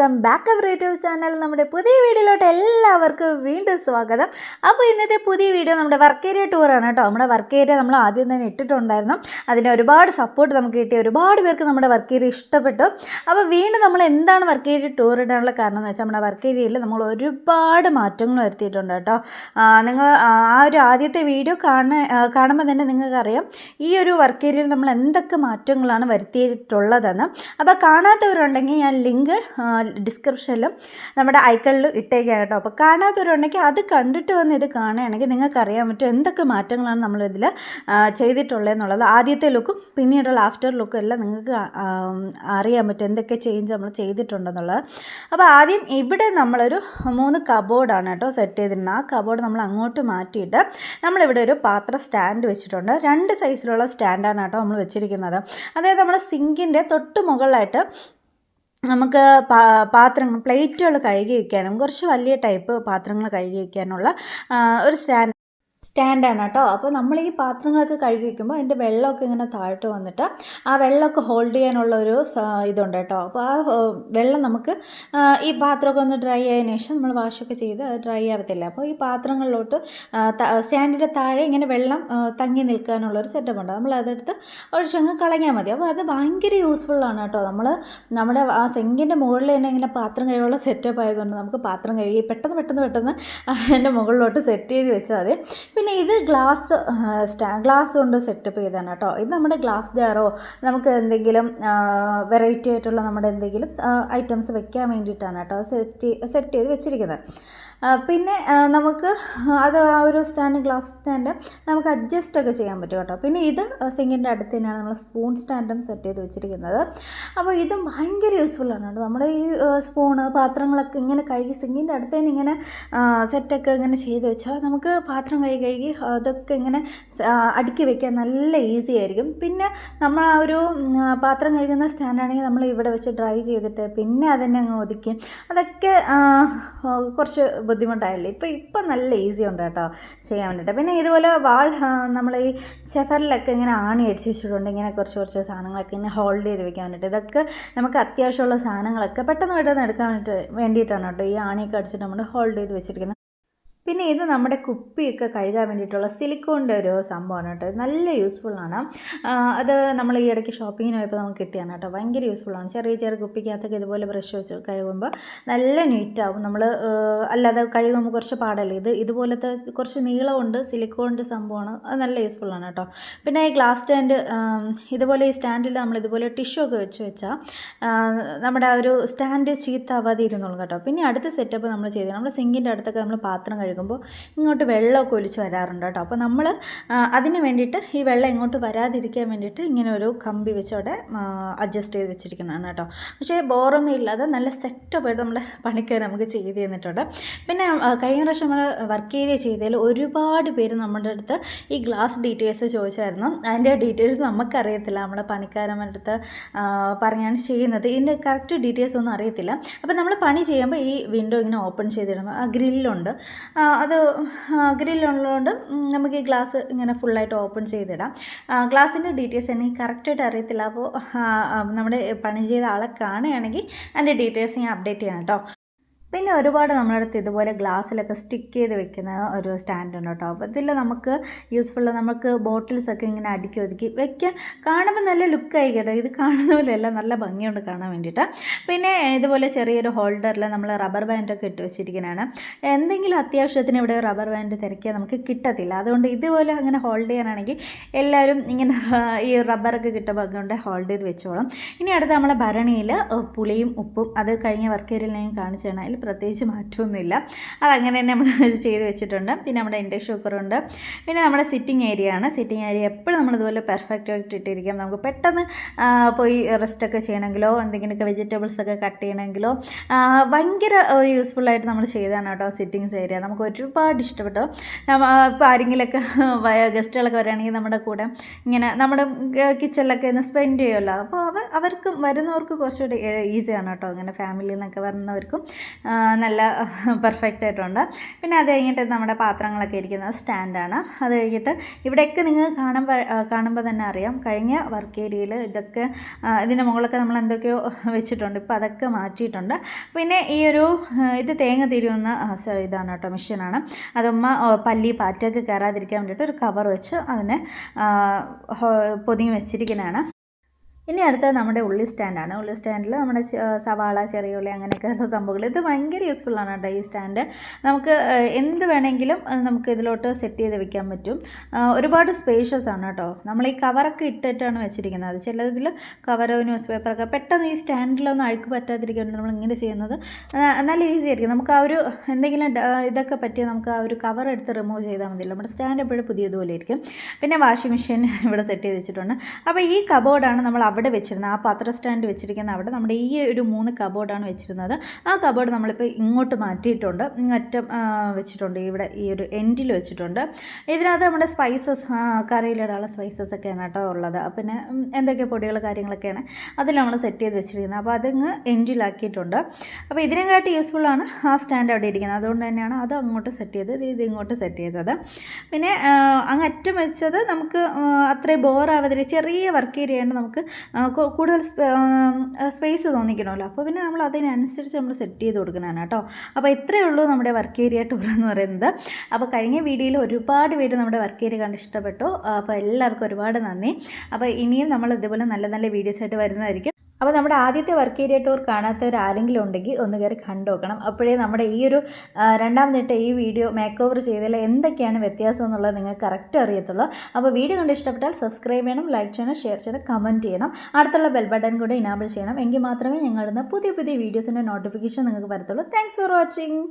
Welcome back our YouTube channel. നമ്മുടെ പുതിയ വീഡിയോയിലോട്ട് എല്ലാവർക്കും വീണ്ടും സ്വാഗതം. അപ്പോൾ ഇന്നത്തെ പുതിയ വീഡിയോ നമ്മുടെ വർക്ക് ഏരിയ ടൂറാണ് കേട്ടോ. നമ്മുടെ വർക്ക് ഏരിയ നമ്മൾ ആദ്യം തന്നെ ഇട്ടിട്ടുണ്ടായിരുന്നു. അതിന് ഒരുപാട് സപ്പോർട്ട് നമുക്ക് കിട്ടി, ഒരുപാട് പേർക്ക് നമ്മുടെ വർക്ക് ഏരിയ ഇഷ്ടപ്പെട്ടു. അപ്പോൾ വീണ്ടും നമ്മൾ എന്താണ് വർക്ക് ഏരിയ ടൂർ ഇടാനുള്ള കാരണം എന്ന് വെച്ചാൽ നമ്മുടെ വർക്ക് ഏരിയയിൽ നമ്മൾ ഒരുപാട് മാറ്റങ്ങൾ വരുത്തിയിട്ടുണ്ട് കേട്ടോ. നിങ്ങൾ ആ ഒരു ആദ്യത്തെ വീഡിയോ കാണുമ്പോൾ തന്നെ നിങ്ങൾക്കറിയാം ഈ ഒരു വർക്ക് ഏരിയയിൽ നമ്മൾ എന്തൊക്കെ മാറ്റങ്ങളാണ് വരുത്തിയിട്ടുള്ളതെന്ന്. അപ്പോൾ കാണാത്തവരുണ്ടെങ്കിൽ ഞാൻ ലിങ്ക് ഡിസ്ക്രിപ്ഷനിലും നമ്മുടെ ഐക്കണിലും ഇട്ടേക്കാം കേട്ടോ. അപ്പോൾ കാണാത്തവരുണ്ടെങ്കിൽ അത് കണ്ടിട്ട് വന്ന് ഇത് കാണുകയാണെങ്കിൽ നിങ്ങൾക്ക് അറിയാൻ പറ്റും എന്തൊക്കെ മാറ്റങ്ങളാണ് നമ്മളിതിൽ ചെയ്തിട്ടുള്ളതെന്നുള്ളത്. ആദ്യത്തെ ലുക്കും പിന്നീടുള്ള ആഫ്റ്റർ ലുക്കും എല്ലാം നിങ്ങൾക്ക് അറിയാൻ പറ്റും എന്തൊക്കെ ചേഞ്ച് നമ്മൾ ചെയ്തിട്ടുണ്ടെന്നുള്ളത്. അപ്പോൾ ആദ്യം ഇവിടെ നമ്മളൊരു 3 കബോർഡാണ് കേട്ടോ സെറ്റ് ചെയ്തിരുന്നത്. ആ കബോർഡ് നമ്മൾ അങ്ങോട്ട് മാറ്റിയിട്ട് നമ്മളിവിടെ ഒരു പാത്ര സ്റ്റാൻഡ് വെച്ചിട്ടുണ്ട്. 2 സൈസിലുള്ള സ്റ്റാൻഡാണ് കേട്ടോ നമ്മൾ വെച്ചിരിക്കുന്നത്. അതായത് നമ്മുടെ സിങ്കിൻ്റെ തൊട്ട് മുകളിലായിട്ട് നമുക്ക് പാത്രങ്ങൾ പ്ലേറ്റുകൾ കഴുകി വയ്ക്കാനും കുറച്ച് വലിയ ടൈപ്പ് പാത്രങ്ങൾ കഴുകി വയ്ക്കാനുള്ള ഒരു സ്റ്റാൻഡാണ് കേട്ടോ. അപ്പോൾ നമ്മൾ ഈ പാത്രങ്ങളൊക്കെ കഴുകി വയ്ക്കുമ്പോൾ അതിൻ്റെ വെള്ളമൊക്കെ ഇങ്ങനെ താഴോട്ട് വന്നിട്ട് ആ വെള്ളമൊക്കെ ഹോൾഡ് ചെയ്യാനുള്ള ഒരു ഇതുണ്ട് കേട്ടോ. അപ്പോൾ ആ വെള്ളം നമുക്ക് ഈ പാത്രമൊക്കെ ഒന്ന് ഡ്രൈ ആയതിനു ശേഷം നമ്മൾ വാഷൊക്കെ ചെയ്ത് അത് ഡ്രൈ ആവത്തില്ല. അപ്പോൾ ഈ പാത്രങ്ങളിലോട്ട് സ്റ്റാൻഡിൻ്റെ താഴെ ഇങ്ങനെ വെള്ളം തങ്ങി നിൽക്കാനുള്ളൊരു സെറ്റപ്പ് ഉണ്ട്. നമ്മൾ അതെടുത്ത് ഒഴിച്ചങ്ങ് കളഞ്ഞാൽ മതി. അപ്പോൾ അത് ഭയങ്കര യൂസ്ഫുള്ളാണ് കേട്ടോ. നമ്മുടെ ആ സിങ്കിൻ്റെ മുകളിൽ തന്നെ ഇങ്ങനെ പാത്രം കഴുകാനുള്ള സെറ്റപ്പ് ആയതുകൊണ്ട് നമുക്ക് പാത്രം കഴുകി പെട്ടെന്ന് അതിൻ്റെ മുകളിലോട്ട് സെറ്റ് ചെയ്ത് വെച്ചാൽ മതി. പിന്നെ ഇത് ഗ്ലാസ് കൊണ്ട് സെറ്റപ്പ് ചെയ്താണ് കേട്ടോ. ഇത് നമ്മുടെ ഗ്ലാസ് ജാറോ നമുക്ക് എന്തെങ്കിലും വെറൈറ്റി ആയിട്ടുള്ള നമ്മുടെ എന്തെങ്കിലും ഐറ്റംസ് വെക്കാൻ വേണ്ടിയിട്ടാണ് കേട്ടോ സെറ്റ് ചെയ്ത് വെച്ചിരിക്കുന്നത്. പിന്നെ നമുക്ക് അത് ആ ഒരു ഗ്ലാസ് സ്റ്റാൻഡ് നമുക്ക് അഡ്ജസ്റ്റ് ഒക്കെ ചെയ്യാൻ പറ്റും കേട്ടോ. പിന്നെ ഇത് സിങ്കിൻ്റെ അടുത്ത് തന്നെയാണ് നമ്മൾ സ്പൂൺ സ്റ്റാൻഡും സെറ്റ് ചെയ്ത് വെച്ചിരിക്കുന്നത്. അപ്പോൾ ഇതും ഭയങ്കര യൂസ്ഫുള്ളാണ് കേട്ടോ. നമ്മുടെ ഈ സ്പൂണ് പാത്രങ്ങളൊക്കെ ഇങ്ങനെ കഴുകി സിങ്കിൻ്റെ അടുത്ത് തന്നെ ഇങ്ങനെ സെറ്റൊക്കെ ഇങ്ങനെ ചെയ്ത് വെച്ചാൽ നമുക്ക് പാത്രം കഴുകി അതൊക്കെ ഇങ്ങനെ അടുക്കി വയ്ക്കാൻ നല്ല ഈസി ആയിരിക്കും. പിന്നെ നമ്മൾ ആ ഒരു പാത്രം കഴുകുന്ന സ്റ്റാൻഡാണെങ്കിൽ നമ്മൾ ഇവിടെ വെച്ച് ഡ്രൈ ചെയ്തിട്ട് പിന്നെ അതിനെ അങ്ങ് ഒതുക്കി അതൊക്കെ കുറച്ച് ബുദ്ധിമുട്ടായില്ലേ. ഇപ്പം നല്ല ഈസി ഉണ്ട് കേട്ടോ ചെയ്യാൻ വേണ്ടിയിട്ട്. പിന്നെ ഇതുപോലെ നമ്മൾ ഈ ഷെഫറിലൊക്കെ ഇങ്ങനെ ആണി അടിച്ച് വെച്ചിട്ടുണ്ട്. ഇങ്ങനെ കുറച്ച് സാധനങ്ങളൊക്കെ ഇങ്ങനെ ഹോൾഡ് ചെയ്ത് വെക്കാൻ വേണ്ടിയിട്ട്. ഇതൊക്കെ നമുക്ക് അത്യാവശ്യമുള്ള സാധനങ്ങളൊക്കെ പെട്ടെന്ന് എടുക്കാൻ വേണ്ടിയിട്ടാണ് കേട്ടോ ഈ ആണിയൊക്കെ അടിച്ചിട്ട് നമ്മൾ ഹോൾഡ് ചെയ്ത് വെച്ചിരിക്കുന്നത്. പിന്നെ ഇത് നമ്മുടെ കുപ്പിയൊക്കെ കഴുകാൻ വേണ്ടിയിട്ടുള്ള സിലിക്കോണിൻ്റെ ഒരു സംഭവമാണ് കേട്ടോ. നല്ല യൂസ്ഫുള്ളാണ്. അത് നമ്മൾ ഈ ഇടയ്ക്ക് ഷോപ്പിങ്ങിന് പോയപ്പോൾ നമുക്ക് കിട്ടിയാണ് കേട്ടോ. ഭയങ്കര യൂസ്ഫുള്ളാണ്. ചെറിയ കുപ്പിക്കകത്തൊക്കെ ഇതുപോലെ ബ്രഷ് വെച്ച് കഴുകുമ്പോൾ നല്ല നീറ്റാവും. നമ്മൾ അല്ലാതെ കഴുകുമ്പോൾ കുറച്ച് പാടല്ലേ. ഇതുപോലത്തെ കുറച്ച് നീളമുണ്ട്, സിലിക്കോണിൻ്റെ സംഭവമാണ്. അത് നല്ല യൂസ്ഫുള്ളാണ് കേട്ടോ. പിന്നെ ഈ ഗ്ലാസ് സ്റ്റാൻഡ് ഇതുപോലെ ഈ സ്റ്റാൻഡിൽ നമ്മൾ ഇതുപോലെ ടിഷ്യൂ ഒക്കെ വെച്ചാൽ നമ്മുടെ ആ ഒരു സ്റ്റാൻഡ് ചീത്താവാതെ ഇരുന്നുള്ളൂ കേട്ടോ. പിന്നെ അടുത്ത സെറ്റപ്പ് നമ്മൾ ചെയ്തത് നമ്മുടെ സിങ്കിൻ്റെ അടുത്തൊക്കെ നമ്മൾ പാത്രം കഴുകുമ്പോൾ ഇങ്ങോട്ട് വെള്ളമൊക്കെ ഒലിച്ച് വരാറുണ്ട് കേട്ടോ. അപ്പോൾ നമ്മൾ അതിന് വേണ്ടിയിട്ട് ഈ വെള്ളം ഇങ്ങോട്ട് വരാതിരിക്കാൻ വേണ്ടിയിട്ട് ഇങ്ങനെ ഒരു കമ്പി വെച്ചോടെ അഡ്ജസ്റ്റ് ചെയ്ത് വെച്ചിരിക്കുന്നതാണ് കേട്ടോ. പക്ഷേ ബോറൊന്നും ഇല്ലാതെ നല്ല സെറ്റപ്പായിട്ട് നമ്മുടെ പണിക്കാർ നമുക്ക് ചെയ്ത് തന്നിട്ടുണ്ട്. പിന്നെ കഴിഞ്ഞ പ്രാവശ്യം നമ്മൾ വർക്ക് ഏരിയ ചെയ്തതിൽ ഒരുപാട് പേര് നമ്മുടെ അടുത്ത് ഈ ഗ്ലാസ് ഡീറ്റെയിൽസ് ചോദിച്ചായിരുന്നു. അതിൻ്റെ ഡീറ്റെയിൽസ് നമുക്കറിയത്തില്ല. നമ്മുടെ പണിക്കാരന്മാരുടെ അടുത്ത് പറഞ്ഞാണ് ചെയ്യുന്നത്. ഇതിൻ്റെ കറക്റ്റ് ഡീറ്റെയിൽസ് ഒന്നും അറിയത്തില്ല. അപ്പോൾ നമ്മൾ പണി ചെയ്യുമ്പോൾ ഈ വിൻഡോ ഇങ്ങനെ ഓപ്പൺ ചെയ്തിടുമ്പോൾ ആ ഗ്രില്ലുണ്ട്. അത് ഗ്രില്ലുള്ളതുകൊണ്ട് നമുക്ക് ഈ ഗ്ലാസ് ഇങ്ങനെ ഫുള്ളായിട്ട് ഓപ്പൺ ചെയ്തിടാം. ഗ്ലാസിൻ്റെ ഡീറ്റെയിൽസ് എനിക്ക് കറക്റ്റായിട്ട് അറിയത്തില്ല. അപ്പോൾ നമ്മുടെ പണി ചെയ്ത ആളെ കാണുകയാണെങ്കിൽ അതിൻ്റെ ഡീറ്റെയിൽസ് ഞാൻ അപ്ഡേറ്റ് ചെയ്യാം കേട്ടോ. പിന്നെ ഒരുപാട് നമ്മുടെ അടുത്ത് ഇതുപോലെ ഗ്ലാസ്സിലൊക്കെ സ്റ്റിക്ക് ചെയ്ത് വെക്കുന്ന ഒരു സ്റ്റാൻഡ് ഉണ്ട് കേട്ടോ. അപ്പോൾ ഇതിൽ നമുക്ക് യൂസ്ഫുള്ള് നമുക്ക് ബോട്ടിൽസൊക്കെ ഇങ്ങനെ അടുക്കി ഒതുക്കി വെക്കാൻ കാണുമ്പോൾ നല്ല ലുക്കായി കേട്ടോ. ഇത് കാണുന്ന പോലെയല്ല, നല്ല ഭംഗിയുണ്ട് കാണാൻ വേണ്ടിയിട്ട്. പിന്നെ ഇതുപോലെ ചെറിയൊരു ഹോൾഡറിൽ നമ്മൾ റബ്ബർ ബാൻഡൊക്കെ ഇട്ട് വെച്ചിരിക്കുന്നതാണ്. എന്തെങ്കിലും അത്യാവശ്യത്തിന് ഇവിടെ റബ്ബർ ബാൻഡ് തിരക്കിയാൽ നമുക്ക് കിട്ടത്തില്ല. അതുകൊണ്ട് ഇതുപോലെ അങ്ങനെ ഹോൾഡ് ചെയ്യാനാണെങ്കിൽ എല്ലാവരും ഇങ്ങനെ ഈ റബ്ബറൊക്കെ കിട്ടുമ്പോൾ അതുകൊണ്ട് ഹോൾഡ് ചെയ്ത് വെച്ചോളും. ഇനി അടുത്ത് നമ്മളെ ഭരണിയിൽ പുളിയും ഉപ്പും അത് കഴിഞ്ഞ വർക്ക് ഏരിയയിൽ ഞാൻ കാണിച്ചു തന്നാൽ പ്രത്യേകിച്ച് മാറ്റമൊന്നുമില്ല. അതങ്ങനെ തന്നെ നമ്മൾ ചെയ്ത് വെച്ചിട്ടുണ്ട്. പിന്നെ നമ്മുടെ ഇൻഡക്ഷൻ കുക്കറുണ്ട്. പിന്നെ നമ്മുടെ സിറ്റിംഗ് ഏരിയ ആണ്. സിറ്റിംഗ് ഏരിയ എപ്പോഴും നമ്മളിതുപോലെ പെർഫെക്റ്റ് ആയിട്ട് ഇട്ടിരിക്കാം. നമുക്ക് പെട്ടെന്ന് പോയി റെസ്റ്റൊക്കെ ചെയ്യണമെങ്കിലോ എന്തെങ്കിലുമൊക്കെ വെജിറ്റബിൾസൊക്കെ കട്ട് ചെയ്യണമെങ്കിലോ ഭയങ്കര യൂസ്ഫുള്ളായിട്ട് നമ്മൾ ചെയ്തതാണ് കേട്ടോ സിറ്റിങ്സ് ഏരിയ. നമുക്ക് ഒരുപാട് ഇഷ്ടപ്പെട്ടു. ഇപ്പോൾ ആരെങ്കിലുമൊക്കെ ഗസ്റ്റുകളൊക്കെ വരികയാണെങ്കിൽ നമ്മുടെ കൂടെ ഇങ്ങനെ നമ്മുടെ കിച്ചണിലൊക്കെ ഒന്ന് സ്പെൻഡ് ചെയ്യുമല്ലോ. അപ്പോൾ അവർക്കും വരുന്നവർക്ക് കുറച്ചുകൂടി ഈസിയാണ് കേട്ടോ. അങ്ങനെ ഫാമിലിയിൽ നിന്നൊക്കെ വരുന്നവർക്കും നല്ല പെർഫെക്റ്റ് ആയിട്ടുണ്ട്. പിന്നെ അത് കഴിഞ്ഞിട്ട് നമ്മുടെ പാത്രങ്ങളൊക്കെ ഇരിക്കുന്ന സ്റ്റാൻഡാണ്. അത് കഴിഞ്ഞിട്ട് ഇവിടെയൊക്കെ നിങ്ങൾ കാണുമ്പോൾ തന്നെ അറിയാം, കഴിഞ്ഞ വർക്ക് ഏരിയയിൽ ഇതൊക്കെ ഇതിൻ്റെ മുകളിലൊക്കെ നമ്മൾ എന്തൊക്കെയോ വെച്ചിട്ടുണ്ട്. ഇപ്പോൾ അതൊക്കെ മാറ്റിയിട്ടുണ്ട്. പിന്നെ ഈ ഒരു ഇത് തേങ്ങ തിരിയുന്ന ഇതാണ് കേട്ടോ, മെഷീനാണ്. അതുമ്മ പല്ലി പാറ്റൊക്കെ കയറാതിരിക്കാൻ വേണ്ടിയിട്ട് ഒരു കവർ വെച്ച് അതിനെ പൊതിഞ്ഞ് വെച്ചിരിക്കുന്നതാണ്. ഇനി അടുത്തത് നമ്മുടെ ഉള്ളി സ്റ്റാൻഡാണ്. ഉള്ളി സ്റ്റാൻഡിൽ നമ്മുടെ സവാള, ചെറിയ ഉള്ളി അങ്ങനെയൊക്കെയുള്ള സംഭവങ്ങൾ, ഇത് ഭയങ്കര യൂസ്ഫുള്ളാണ് കേട്ടോ ഈ സ്റ്റാൻഡ്. നമുക്ക് എന്ത് വേണമെങ്കിലും നമുക്ക് ഇതിലോട്ട് സെറ്റ് ചെയ്ത് വെക്കാൻ പറ്റും. ഒരുപാട് സ്പേഷ്യസ് ആണ് കേട്ടോ. നമ്മൾ ഈ കവറൊക്കെ ഇട്ടിട്ടാണ് വെച്ചിരിക്കുന്നത്. ചിലതിൽ കവറോ ന്യൂസ് പേപ്പറൊക്കെ പെട്ടെന്ന് ഈ സ്റ്റാൻഡിലൊന്നും അഴുക്ക് പറ്റാതിരിക്കാൻ നമ്മൾ ഇങ്ങനെ ചെയ്യുന്നത് നല്ല ഈസി ആയിരിക്കും. നമുക്ക് ആ ഒരു എന്തെങ്കിലും ഇതൊക്കെ പറ്റി നമുക്ക് ആ ഒരു കവർ എടുത്ത് റിമൂവ് ചെയ്താൽ മതിയല്ലോ. നമ്മുടെ സ്റ്റാൻഡ് എപ്പോഴും പുതിയതുപോലെ ഇരിക്കും. പിന്നെ വാഷിംഗ് മെഷീൻ ഇവിടെ സെറ്റ് ചെയ്ത് വെച്ചിട്ടുണ്ട്. അപ്പോൾ ഈ കബോർഡാണ് നമ്മൾ അവിടെ വെച്ചിരുന്നത്. ആ പാത്ര സ്റ്റാൻഡ് വെച്ചിരിക്കുന്ന അവിടെ നമ്മുടെ ഈ ഒരു 3 കബോർഡാണ് വെച്ചിരുന്നത്. ആ കബോർഡ് നമ്മളിപ്പോൾ ഇങ്ങോട്ട് മാറ്റിയിട്ടുണ്ട്, ഇങ്ങറ്റം വെച്ചിട്ടുണ്ട്. ഇവിടെ ഈ ഒരു എൻഡിൽ വെച്ചിട്ടുണ്ട്. ഇതിനകത്ത് നമ്മുടെ സ്പൈസസ്, കറിയിലിടാനുള്ള സ്പൈസസ് ഒക്കെയാണ് കേട്ടോ ഉള്ളത്. പിന്നെ എന്തൊക്കെ പൊടികൾ കാര്യങ്ങളൊക്കെയാണ് അതിൽ നമ്മൾ സെറ്റ് ചെയ്ത് വെച്ചിരിക്കുന്നത്. അപ്പോൾ അതിങ്ങ് എൻഡിലാക്കിയിട്ടുണ്ട്. അപ്പോൾ ഇതിനെക്കാട്ടി യൂസ്ഫുള്ളാണ് ആ സ്റ്റാൻഡ് അവിടെ ഇരിക്കുന്നത്. അതുകൊണ്ട് തന്നെയാണ് അത് അങ്ങോട്ട് സെറ്റ് ചെയ്തത്, ഇത് ഇങ്ങോട്ട് സെറ്റ് ചെയ്തത്. പിന്നെ അങ്ങ് അറ്റം വെച്ചത് നമുക്ക് അത്രയും ബോറാവാതിരി ചെറിയ വർക്ക് ഏരിയയാണ്, നമുക്ക് കൂടുതൽ സ്പേസ് തോന്നിക്കണമല്ലോ. അപ്പോൾ പിന്നെ നമ്മൾ അതിനനുസരിച്ച് നമ്മൾ സെറ്റ് ചെയ്ത് കൊടുക്കുന്നതാണ് കേട്ടോ. അപ്പോൾ ഇത്രയേ ഉള്ളൂ നമ്മുടെ വർക്ക് ഏരിയ ടൂർ എന്ന് പറയുന്നത്. അപ്പോൾ കഴിഞ്ഞ വീഡിയോയിൽ ഒരുപാട് പേര് നമ്മുടെ വർക്ക് ഏരിയ കണ്ട് ഇഷ്ടപ്പെട്ടു. അപ്പോൾ എല്ലാവർക്കും ഒരുപാട് നന്ദി. അപ്പോൾ ഇനിയും നമ്മൾ ഇതുപോലെ നല്ല നല്ല വീഡിയോസ് ആയിട്ട് വരുന്നതായിരിക്കും. അപ്പോൾ നമ്മുടെ ആദ്യത്തെ വർക്ക് ഏരിയ ടൂർ കാണാത്തവർ ആരെങ്കിലും ഉണ്ടെങ്കിൽ ഒന്ന് കയറി കണ്ടു നോക്കണം. അപ്പോഴേ നമ്മുടെ ഈ ഒരു രണ്ടാമതിട്ട് ഈ വീഡിയോ മേക്ക് ഓവർ ചെയ്തതിൽ എന്തൊക്കെയാണ് വ്യത്യാസം എന്നുള്ളത് നിങ്ങൾക്ക് കറക്റ്റ് അറിയത്തുള്ളൂ. അപ്പോൾ വീഡിയോ കണ്ട് ഇഷ്ടപ്പെട്ടാൽ സബ്സ്ക്രൈബ് ചെയ്യണം, ലൈക്ക് ചെയ്യണം, ഷെയർ ചെയ്യണം, കമൻറ്റ് ചെയ്യണം. അടുത്തുള്ള ബെൽ ബട്ടൺ കൂടെ ഇനാബിൾ ചെയ്യണം. എങ്കിൽ മാത്രമേ ഞങ്ങളുടെ പുതിയ പുതിയ വീഡിയോസിൻ്റെ നോട്ടിഫിക്കേഷൻ നിങ്ങൾക്ക് വരത്തുള്ളൂ. Thanks for watching.